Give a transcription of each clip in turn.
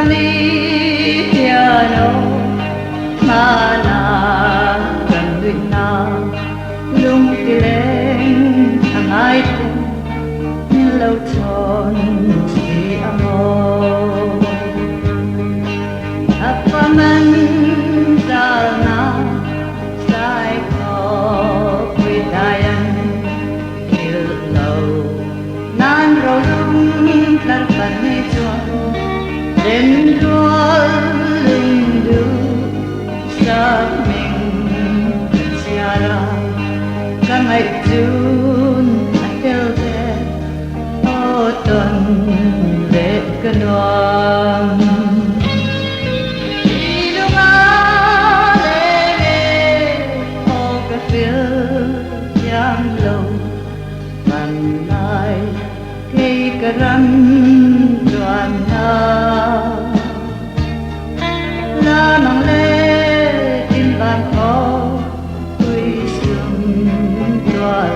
mi piano mà là cần luyện nào lung ti lên thằng ai cũng lâu tròn si amor apa man dalna sai ko widayan il lâu nan ro lung tar pan ni chuan đến đua lưng đưa sa mình chia ra cả ngày chun theo thế ô tuần lệ cơn đoan đi đâu ngã lệ lệ ô cà phê giang lâu bàn lại cây cà răm đoàn la mang lệ tin vàng khó quy sương đoan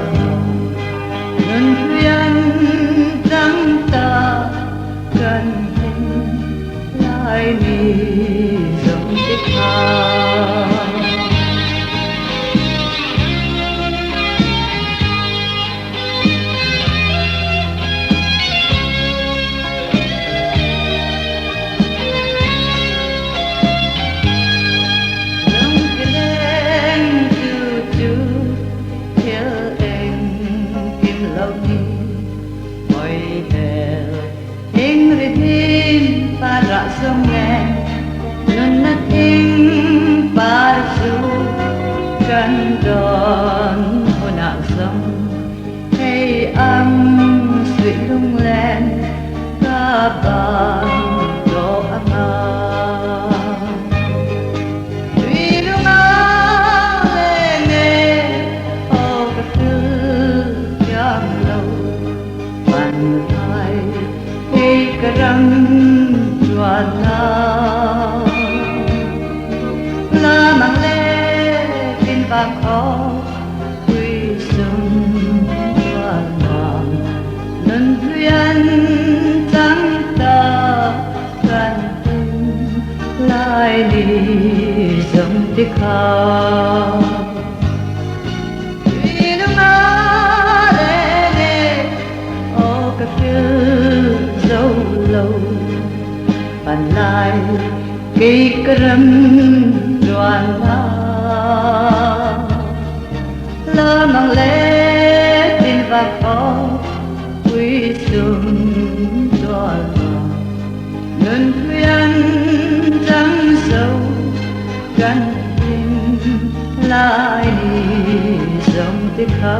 ngân khuyên trắng ta cần hình lại mi dòng tích hà para sungai nunating palsu kandon una sông hey sweet lung len ka bang do ama sweet lung le o ka tu yang lâu ban hai hey karam la mang lệ tin vàng khó quy sung đoan vàng lần duyên trắng ta gần tình lại đi dòng tích hà vì nước ngã lệ lệ ô cà phê dâu lâu bàn lại cây cơm đoàn la mang lệ tin vàng khó quy sung đoàn ngân khuyên trắng sâu gần tình lại đi dòng tích hà